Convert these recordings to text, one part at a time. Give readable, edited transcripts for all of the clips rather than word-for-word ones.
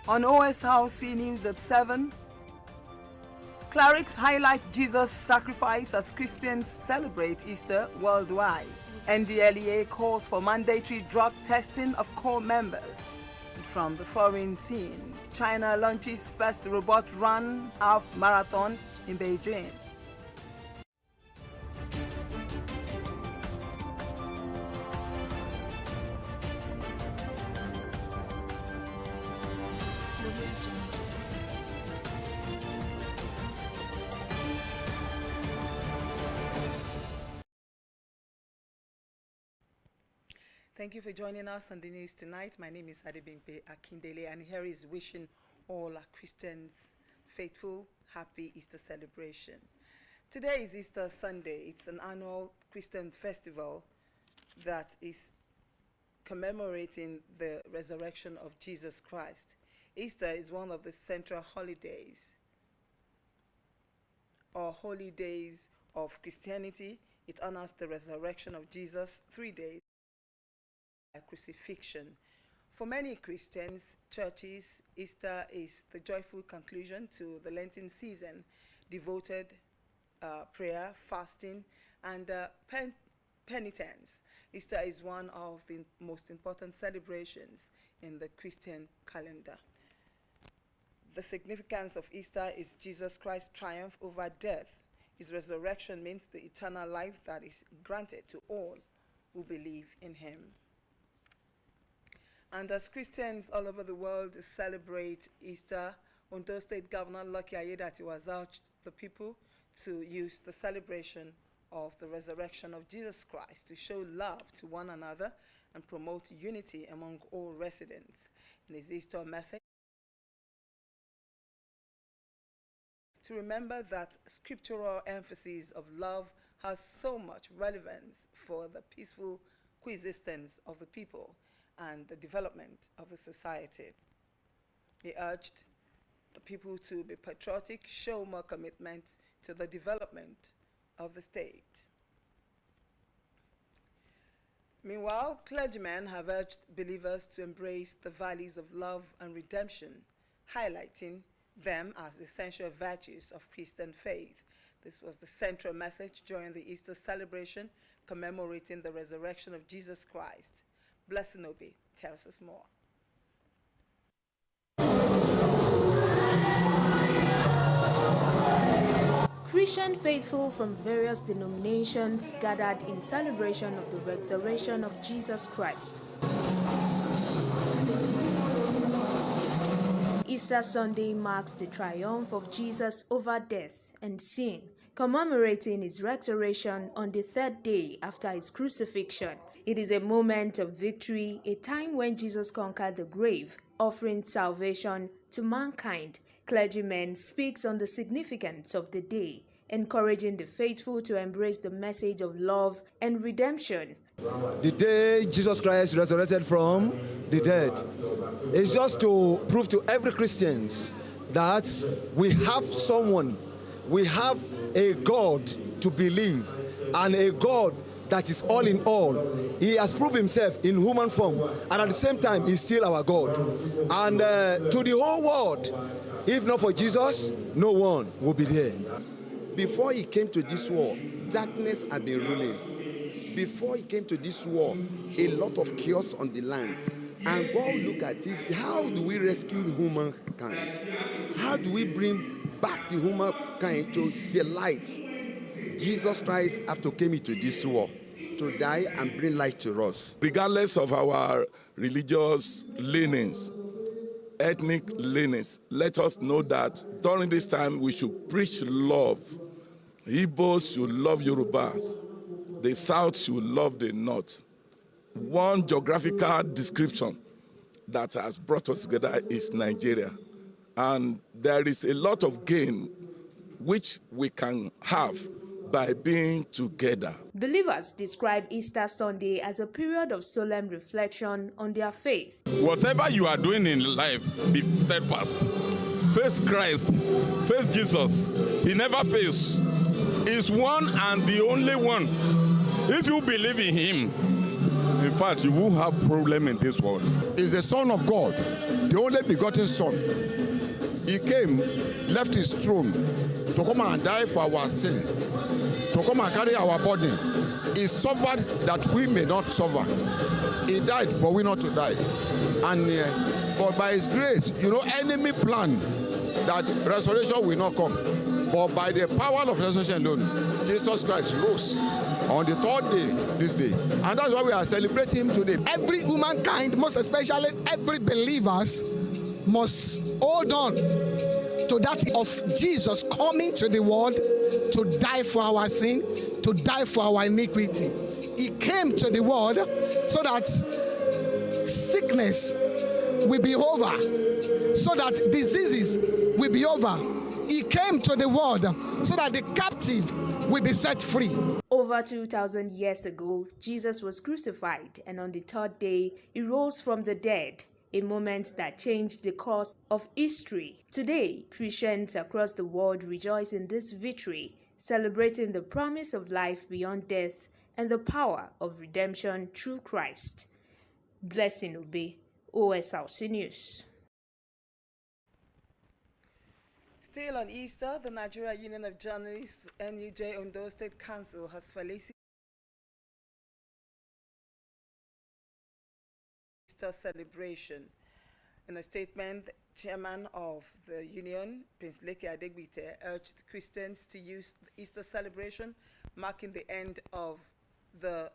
On Osrc News at 7, clerics highlight Jesus' sacrifice as Christians celebrate Easter worldwide. NDLEA calls for mandatory drug testing of core members. And from the foreign scenes, China launches first robot run half marathon in Beijing. Thank you for joining us on the news tonight. My name is Adebimpe Akindele, and here is wishing all our Christians faithful, happy Easter celebration. Today is Easter Sunday. It's an annual Christian festival that is commemorating the resurrection of Jesus Christ. Easter is one of the central holidays or holy days of Christianity. It honors the resurrection of Jesus 3 days. Crucifixion. For many Christians, churches, Easter is the joyful conclusion to the Lenten season, devoted prayer, fasting, and penitence. Easter is one of the most important celebrations in the Christian calendar. The significance of Easter is Jesus Christ's triumph over death. His resurrection means the eternal life that is granted to all who believe in him. And as Christians all over the world celebrate Easter, Ondo State Governor Lucky Ayedati has urged the people to use the celebration of the resurrection of Jesus Christ to show love to one another and promote unity among all residents. In his Easter message, to remember that scriptural emphasis of love has so much relevance for the peaceful coexistence of the people and the development of the society. He urged the people to be patriotic, show more commitment to the development of the state. Meanwhile, clergymen have urged believers to embrace the values of love and redemption, highlighting them as essential virtues of Christian faith. This was the central message during the Easter celebration commemorating the resurrection of Jesus Christ. Blessed Obi tells us more. Christian faithful from various denominations gathered in celebration of the resurrection of Jesus Christ. Easter Sunday marks the triumph of Jesus over death and sin, commemorating his resurrection on the third day after his crucifixion. It is a moment of victory, a time when Jesus conquered the grave, offering salvation to mankind. Clergymen speaks on the significance of the day, encouraging the faithful to embrace the message of love and redemption. The day Jesus Christ resurrected from the dead is just to prove to every Christian that we have someone, we have a God to believe, and a God that is all in all. He has proved himself in human form, and at the same time, he's still our God. And to the whole world, if not for Jesus, no one will be there. Before he came to this world, darkness had been ruling. Before he came to this world, a lot of chaos on the land. And God look at it, how do we rescue humankind? How do we bring back the humankind to the light? Jesus Christ after came into this world to die and bring light to us. Regardless of our religious leanings, ethnic leanings, let us know that during this time we should preach love. Igbos should love Yorubas. The South should love the North. One geographical description that has brought us together is Nigeria. And there is a lot of gain which we can have by being together. Believers describe Easter Sunday as a period of solemn reflection on their faith. Whatever you are doing in life, be steadfast. Face Christ, face Jesus. He never fails. He's one and the only one. If you believe in him, In fact, you won't have problem in this world. Is the Son of God, the only begotten Son. He came, left his throne to come and die for our sin, to come and carry our burden. He suffered that we may not suffer. He died for we not to die. And but by his grace, enemy plan that resurrection will not come. But by the power of resurrection alone, Jesus Christ rose on the third day, this day. And that's why we are celebrating him today. Every humankind, most especially every believers, must hold on to that of Jesus coming to the world to die for our sin, to die for our iniquity. He came to the world so that sickness will be over, so that diseases will be over. He came to the world so that the captive will be set free. Over 2,000 years ago, Jesus was crucified, and on the third day, he rose from the dead, a moment that changed the course of history. Today, Christians across the world rejoice in this victory, celebrating the promise of life beyond death and the power of redemption through Christ. Blessing Obe, Osrc News. Still on Easter, the Nigeria Union of Journalists, NUJ Ondo State Council, has felicitated Easter celebration. In a statement, the chairman of the union, Prince Leke Adegbite, urged Christians to use the Easter celebration, marking the end of the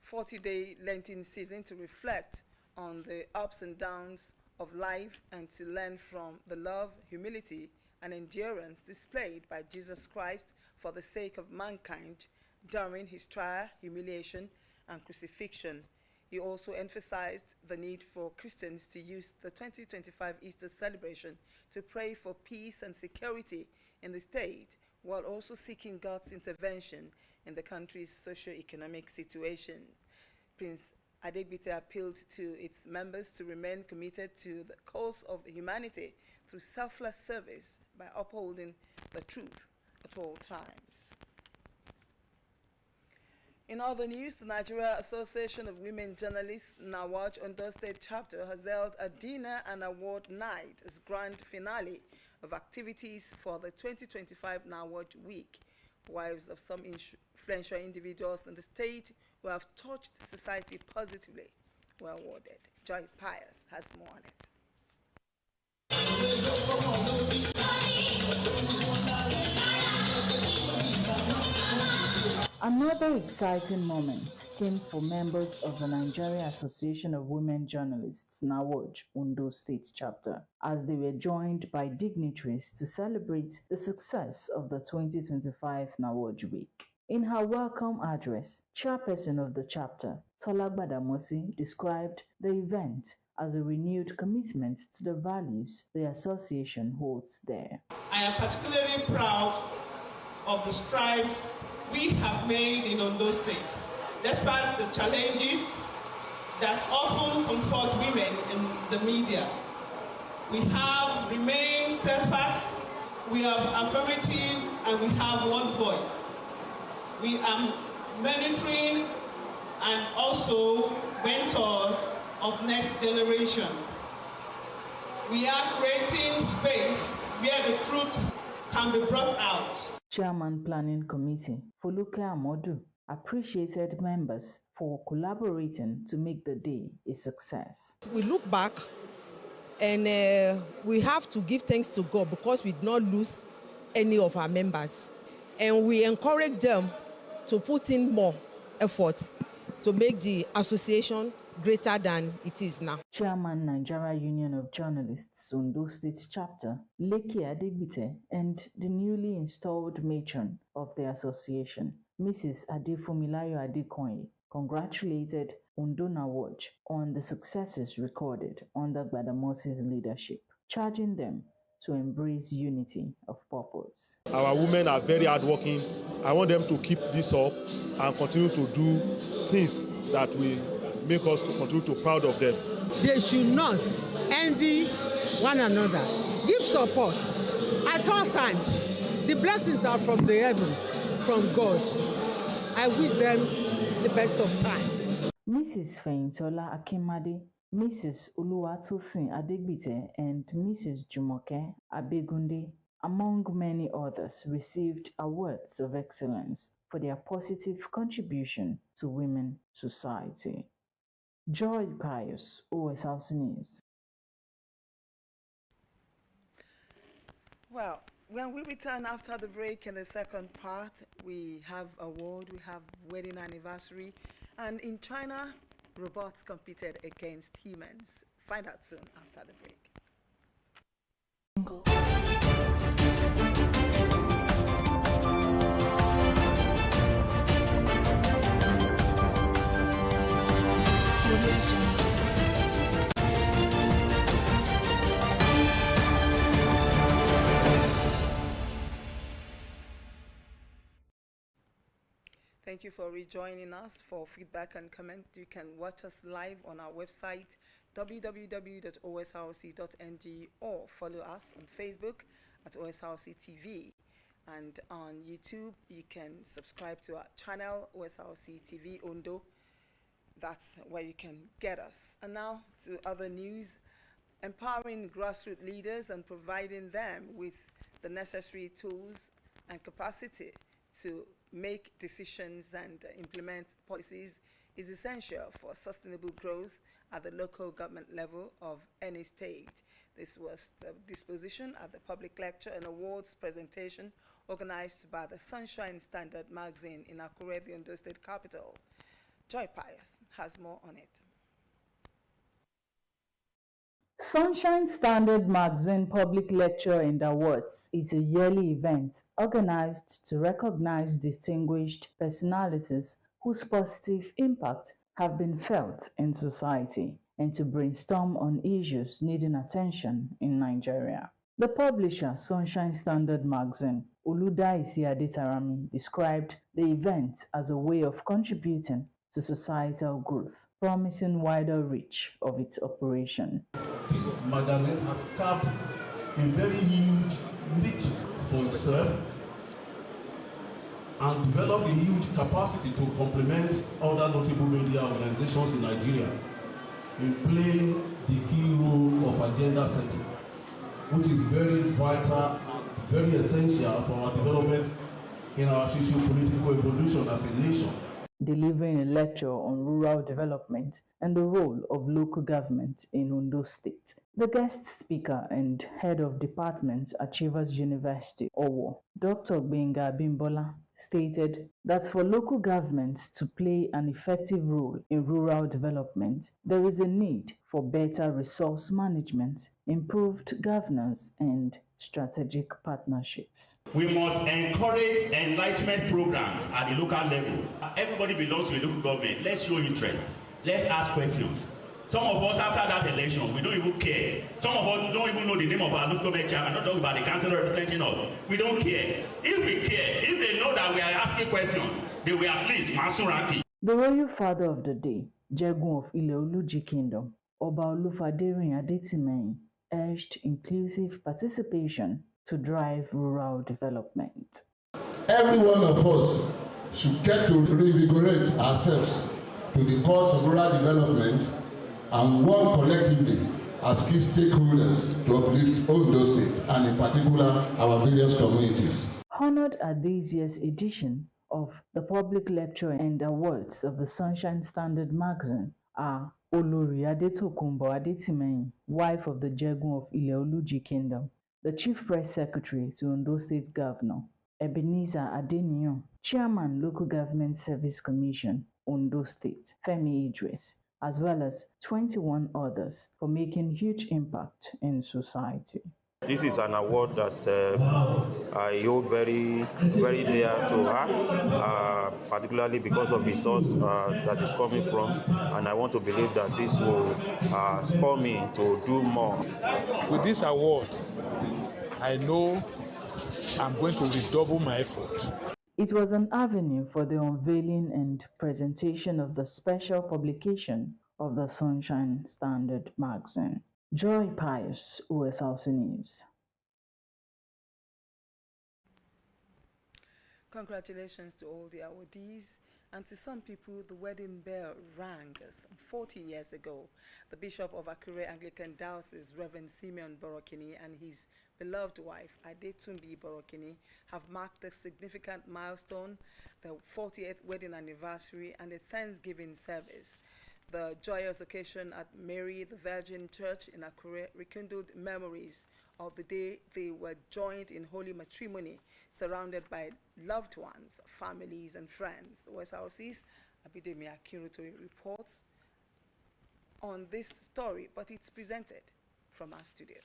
40-day Lenten season, to reflect on the ups and downs of life and to learn from the love, humility, and endurance displayed by Jesus Christ for the sake of mankind during his trial, humiliation, and crucifixion. He also emphasized the need for Christians to use the 2025 Easter celebration to pray for peace and security in the state, while also seeking God's intervention in the country's socio-economic situation. Prince Adegbite appealed to its members to remain committed to the cause of humanity through selfless service by upholding the truth at all times. In other news, the Nigeria Association of Women Journalists, NAWJ Ondo State Chapter, has held a dinner and award night as grand finale of activities for the 2025 NAWJ Week. Wives of some influential individuals in the state who have touched society positively were awarded. Joy Pius has more on it. Another exciting moment came for members of the Nigeria Association of Women Journalists, NAWJ, Ondo State Chapter, as they were joined by dignitaries to celebrate the success of the 2025 NAWJ Week. In her welcome address, chairperson of the chapter, Tola Gbadamosi, described the event as a renewed commitment to the values the association holds there. I am particularly proud of the strides we have made in Ondo State, despite the challenges that often confront women in the media. We have remained steadfast, we are affirmative, and we have one voice. We are mentoring and also mentors of next generation. We are creating space where the truth can be brought out. Chairman Planning Committee, Foluke Amodu, appreciated members for collaborating to make the day a success. We look back and we have to give thanks to God because we did not lose any of our members. And we encourage them to put in more effort to make the association greater than it is now. Chairman Nigeria Union of Journalists, Ondo State Chapter, Leke Adegbite, and the newly installed matron of the association, Mrs. Adefumilayo Adekoye, congratulated Ondo NAWJ on the successes recorded under Gbadamosi's leadership, charging them to embrace unity of purpose. Our women are very hardworking. I want them to keep this up and continue to do things that will make us to continue to be proud of them. They should not envy one another. Give support at all times. The blessings are from the heaven, from God. I wish them the best of time. Mrs. Feintola Akimade, Mrs. Oluwatosin Adegbite, and Mrs. Jumoke Abegunde, among many others, received awards of excellence for their positive contribution to women society. Joy Pius, OSRC News. Well, when we return after the break in the second part, we have award, we have wedding anniversary, and in China, robots competed against humans. Find out soon after the break. Thank you for rejoining us. For feedback and comment, you can watch us live on our website, www.osrc.ng, or follow us on Facebook at OSRC TV. And on YouTube, you can subscribe to our channel, OSRC TV Ondo. That's where you can get us. And now to other news. Empowering grassroots leaders and providing them with the necessary tools and capacity to make decisions and implement policies is essential for sustainable growth at the local government level of any state. This was the disposition at the public lecture and awards presentation organized by the Sunshine Standard magazine in Akure, the Ondo State capital. Joy Pius has more on it. Sunshine Standard Magazine Public Lecture and Awards is a yearly event organized to recognize distinguished personalities whose positive impact have been felt in society and to brainstorm on issues needing attention in Nigeria. The publisher, Sunshine Standard Magazine, Oludaisi Adetarami, described the event as a way of contributing to societal growth, promising wider reach of its operation. This magazine has carved a very huge niche for itself and developed a huge capacity to complement other notable media organizations in Nigeria in playing the key role of agenda setting, which is very vital and very essential for our development in our socio-political evolution as a nation. Delivering a lecture on rural development and the role of local government in Ondo State. The guest speaker and head of department Achievers University, Owo, Dr. Benga Bimbola, stated that for local governments to play an effective role in rural development, there is a need for better resource management, improved governance, and strategic partnerships. We must encourage enlightenment programs at the local level. Everybody belongs to a local government. Let's show interest. Let's ask questions. Some of us, after that election, we don't even care. Some of us don't even know the name of our local government chairman. I'm not talking about the councillor representing us. We don't care. If we care, if they know that we are asking questions, they will at least Masuraki. The royal father of the day, Jegun of Ile-Oluji Kingdom, Oba Olufaderin Adetimehin, urged inclusive participation to drive rural development. Every one of us should get to reinvigorate ourselves to the cause of rural development and work collectively as key stakeholders to uplift Ondo State and in particular our various communities. Honored at this year's edition of the Public Lecture and Awards of the Sunshine Standard Magazine are Olori Adetokunbo Adetimehin, wife of the Jegun of Ile-Oluji Kingdom, the Chief Press Secretary to Ondo State Governor, Ebenezer Adeniyan, Chairman Local Government Service Commission, Ondo State, Femi Idris, as well as 21 others for making huge impact in society. This is an award that I hold very, very dear to heart, particularly because of the source that is coming from, and I want to believe that this will spur me to do more. With this award, I know I'm going to redouble my effort. It was an avenue for the unveiling and presentation of the special publication of the Sunshine Standard Magazine. Joy Pius, OSRC News. Congratulations to all the awardees. And to some people, the wedding bell rang some 40 years ago. The Bishop of Akure Anglican Diocese, Reverend Simeon Borokini, and his beloved wife, Adetumbi Borokini, have marked a significant milestone, the 40th wedding anniversary and a Thanksgiving service. The joyous occasion at Mary the Virgin Church in Akure rekindled memories of the day they were joined in holy matrimony, surrounded by loved ones, families, and friends. Osrc's Abidemi Akinrutoye reports on this story, but it's presented from our studio.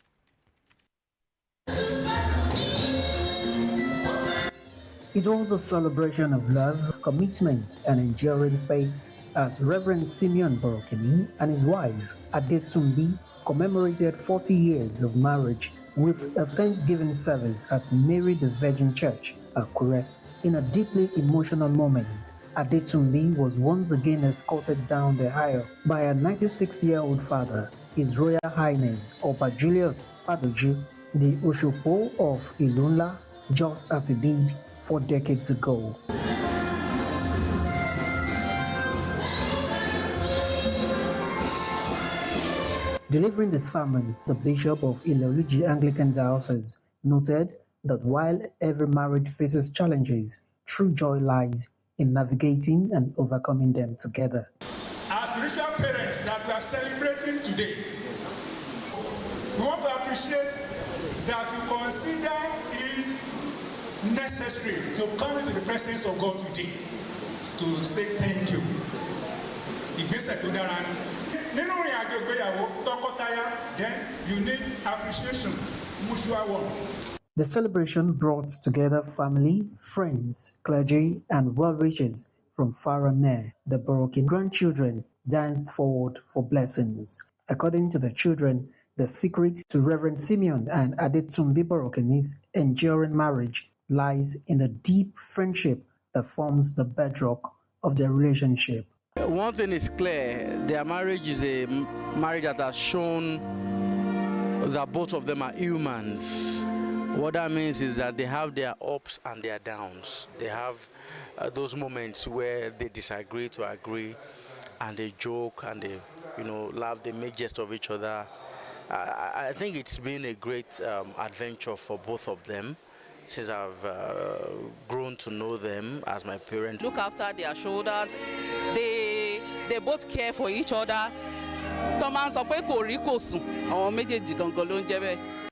It was a celebration of love, commitment, and enduring faith as Reverend Simeon Borokini and his wife, Adetumbi, commemorated 40 years of marriage with a Thanksgiving service at Mary the Virgin Church, Akure. In a deeply emotional moment, Adetumbi was once again escorted down the aisle by a 96-year-old father, His Royal Highness Oba Julius Fadoju, the Oshopo of Ilunla, just as he did 4 decades ago. Delivering the sermon, the Bishop of Ileoluji Anglican Diocese noted that while every marriage faces challenges, true joy lies in navigating and overcoming them together. As spiritual parents that we are celebrating today, we want to appreciate that you consider it necessary to come into the presence of God today to say thank you. Ìgbésẹ̀ tó dára ni. Nínú ìrìn àjò ìgbéyàwó tọkọtaya, then you need appreciation, mutual one. The celebration brought together family, friends, clergy, and well-wishers from far and near. The Borokini grandchildren danced forward for blessings. According to the children, the secret to Reverend Simeon and Adetumbi Borokini's enduring marriage lies in the deep friendship that forms the bedrock of their relationship. One thing is clear, their marriage is a marriage that has shown that both of them are humans. What that means is that they have their ups and their downs. They have those moments where they disagree to agree, and they joke and they, laugh, they make jest of each other. I think it's been a great adventure for both of them since I've grown to know them as my parents. Look after their shoulders. They both care for each other.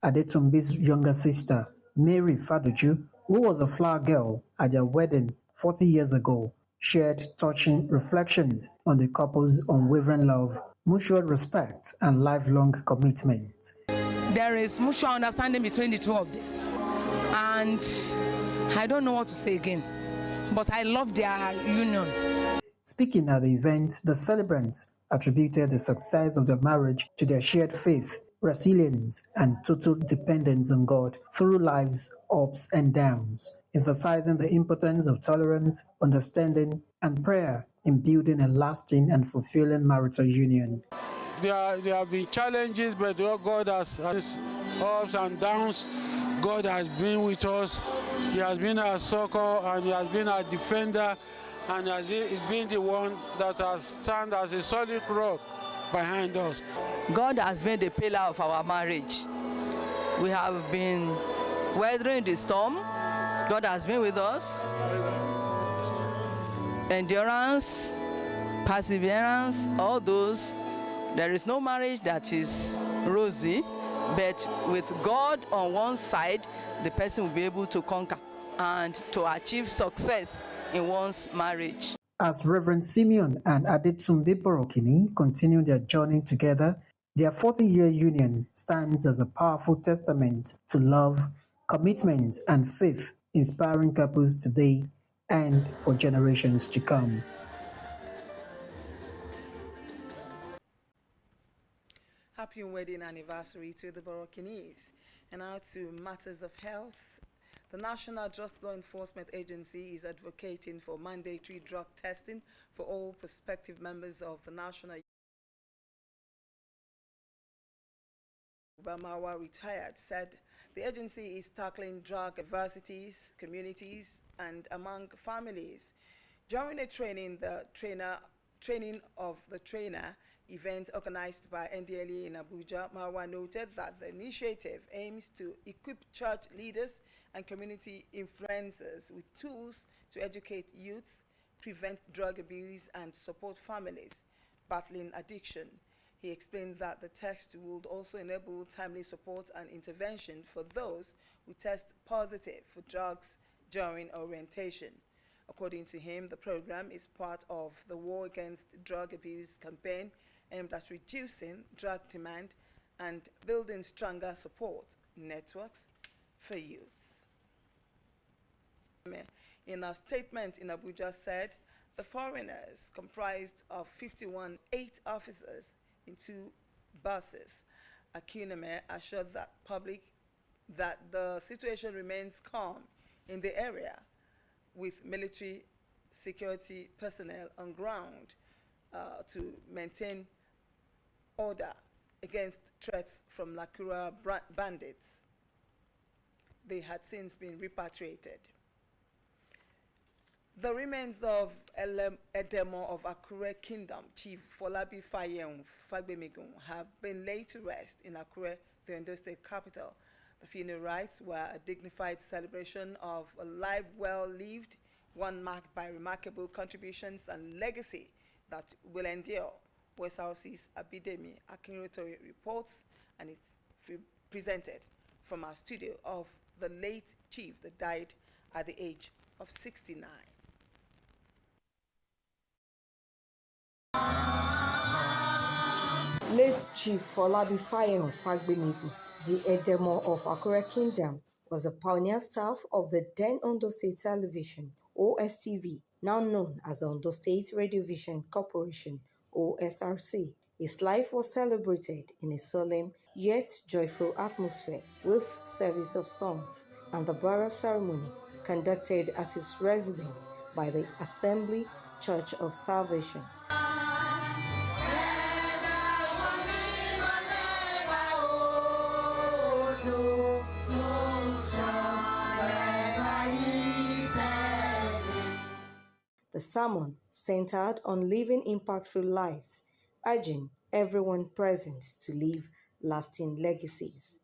Adetumbi's younger sister, Mary Fadoju, who was a flower girl at their wedding 40 years ago, shared touching reflections on the couple's unwavering love, mutual respect, and lifelong commitment. There is mutual understanding between the two of them. And I don't know what to say again, but I love their union. Speaking at the event, the celebrants attributed the success of their marriage to their shared faith, resilience, and total dependence on God through life's ups and downs, emphasizing the importance of tolerance, understanding, and prayer in building a lasting and fulfilling marital union. There have been challenges, but God has ups and downs. God has been with us. He has been our succor, and He has been our defender, and He's been the one that has stand as a solid rock behind us. God has been the pillar of our marriage. We have been weathering the storm. God has been with us. Endurance, perseverance, all those. There is no marriage that is rosy, but with God on one side, the person will be able to conquer and to achieve success in one's marriage. As Reverend Simeon and Adetumbi Borokini continue their journey together, their 40-year union stands as a powerful testament to love, commitment, and faith, inspiring couples today and for generations to come. Happy wedding anniversary to the Borokinis. And now to matters of health. The National Drugs Law Enforcement Agency is advocating for mandatory drug testing for all prospective members of the National Bamawa retired said The agency is tackling drug adversities, communities, and among families. During a training of the trainer event organized by NDLE in Abuja, Marwa noted that the initiative aims to equip church leaders and community influencers with tools to educate youths, prevent drug abuse, and support families battling addiction. He explained that the text would also enable timely support and intervention for those who test positive for drugs during orientation. According to him, the program is part of the War Against Drug Abuse campaign aimed at reducing drug demand and building stronger support networks for youths. In a statement in Abuja said, the foreigners comprised of 51 officers in 2 buses. Akineme assured that public that the situation remains calm in the area, with military security personnel on ground to maintain order against threats from Lakura bandits. They had since been repatriated. The remains of Edemo of Akure Kingdom, Chief Folabi Fayem Fagbemigun, have been laid to rest in Akure, the Ondo State capital. The funeral rites were a dignified celebration of a life well lived, one marked by remarkable contributions and legacy that will endure. Osrc's Abidemi Akinrotori reports, and it's presented from our studio of the late chief that died at the age of 69. Late Chief Folabi Fayem Fagbemigun, the Edemo of Akure Kingdom, was a pioneer staff of the then Ondo State Television, OSTV, now known as the Ondo State Radiovision Corporation, OSRC. His life was celebrated in a solemn yet joyful atmosphere with service of songs and the burial ceremony conducted at his residence by the Assembly Church of Salvation. The sermon centered on living impactful lives, urging everyone present to leave lasting legacies.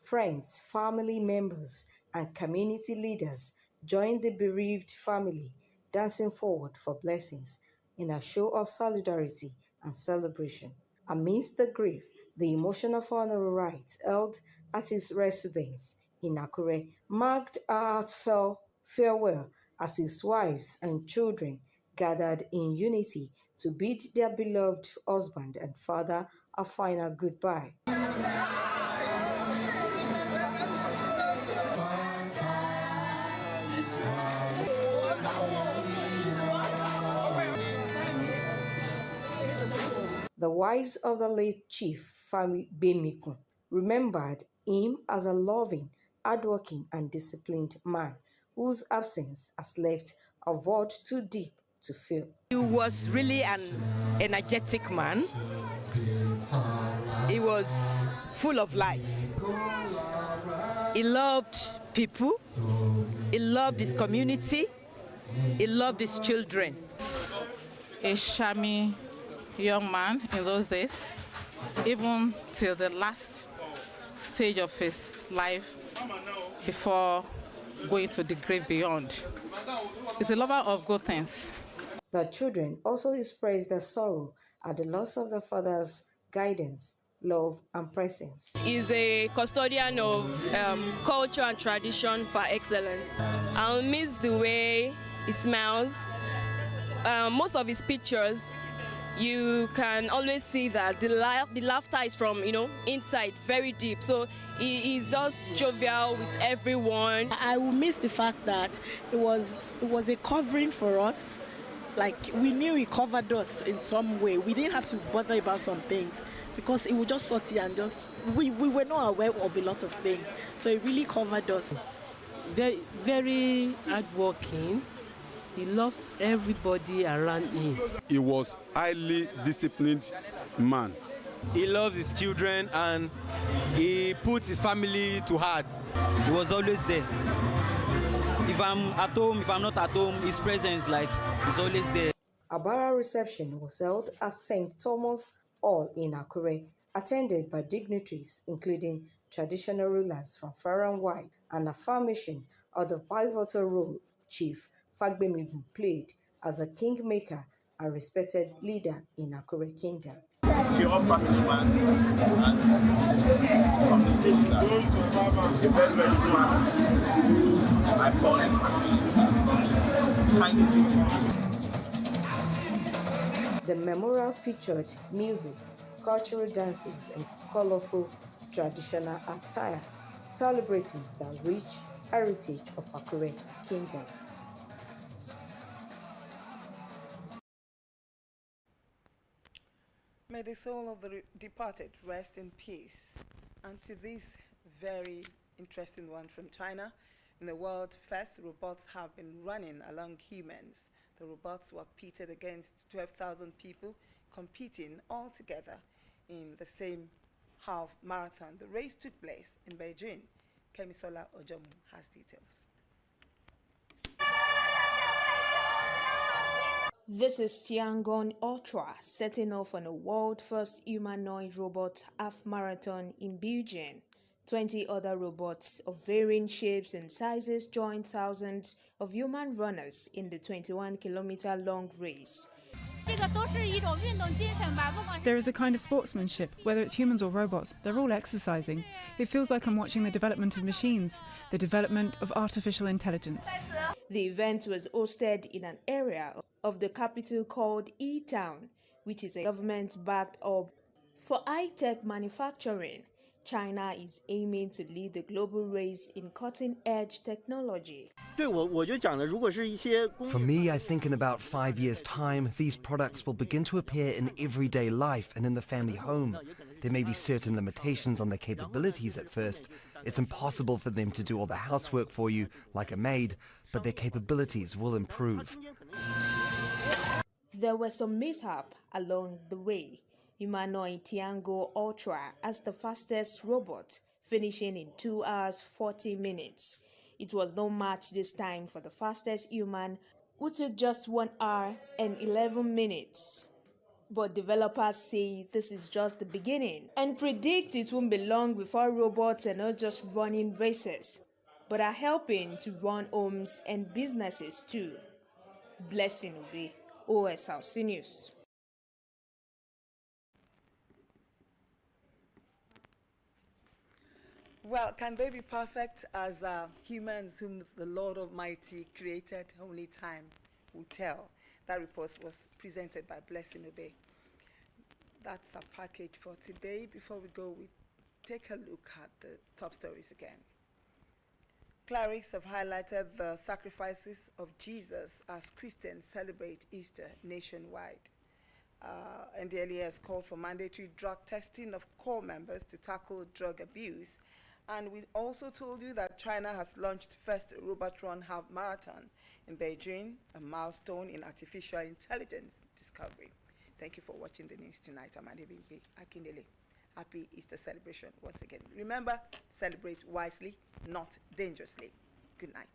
Friends, family members, and community leaders joined the bereaved family, dancing forward for blessings in a show of solidarity and celebration. Amidst the grief, the emotional funeral rites held at his residence in Akure marked a heartfelt farewell as his wives and children gathered in unity to bid their beloved husband and father a final goodbye. The wives of the late Chief Fagbemigun remembered him as a loving, hardworking, and disciplined man whose absence has left a void too deep to fill. He was really an energetic man. He was full of life. He loved people. He loved his community. He loved his children. A charming young man in those days, even till the last stage of his life before going to the grave beyond. He's a lover of good things. The children also expressed their sorrow at the loss of their father's guidance, love, and presence. He's a custodian of culture and tradition par excellence. I'll miss the way he smiles. Most of his pictures, you can always see that the laughter is from, inside, very deep. So he's just jovial with everyone. I will miss the fact that it was a covering for us. Like, we knew he covered us in some way. We didn't have to bother about some things because it would just sort it and just, we were not aware of a lot of things. So it really covered us. Very, very hardworking. He loves everybody around him. He was highly disciplined man. He loves his children and he puts his family to heart. He was always there. If I'm at home, if I'm not at home, his presence, like, he's always there. A burial reception was held at St. Thomas Hall in Akure, attended by dignitaries including traditional rulers from far and wide, and affirmation of the pivotal role Chief Fagbemigu played as a kingmaker and respected leader in Akure Kingdom. Pure family man and community leader. A very, very classic. I call him highly disciplined. The memorial featured music, cultural dances, and colorful traditional attire, celebrating the rich heritage of Akure Kingdom. May the soul of the departed rest in peace. And to this very interesting one from China, in the world first, robots have been running along humans. The robots were pitted against 12,000 people competing all together in the same half marathon. The race took place in Beijing. Kemisola Ojomu has details. This is Tiangong Ultra setting off on a world-first humanoid robot half-marathon in Beijing. 20 other robots of varying shapes and sizes joined thousands of human runners in the 21-kilometer-long race. There is a kind of sportsmanship, whether it's humans or robots, they're all exercising. It feels like I'm watching the development of machines, the development of artificial intelligence. The event was hosted in an area of the capital called E-Town, which is a government-backed hub for high-tech manufacturing. China is aiming to lead the global race in cutting-edge technology. For me, I think in about 5 years' time, these products will begin to appear in everyday life and in the family home. There may be certain limitations on their capabilities at first. It's impossible for them to do all the housework for you, like a maid, but their capabilities will improve. There were some mishap along the way. Humanoid Tiangong Ultra as the fastest robot, finishing in 2 hours 40 minutes. It was no match this time for the fastest human, who took just 1 hour and 11 minutes. But developers say this is just the beginning and predict it won't be long before robots are not just running races, but are helping to run homes and businesses too. Blessing Obe, Osrc News. Well, can they be perfect as humans whom the Lord Almighty created? Only time will tell. That report was presented by Blessing Obe. That's our package for today. Before we go, we take a look at the top stories again. Clerics have highlighted the sacrifices of Jesus as Christians celebrate Easter nationwide. NDLEA has called for mandatory drug testing of core members to tackle drug abuse. And we also told you that China has launched first robot run half marathon in Beijing, a milestone in artificial intelligence discovery. Thank you for watching the news tonight. I'm Adebimpe Akindele. Happy Easter celebration once again. Remember, celebrate wisely, not dangerously. Good night.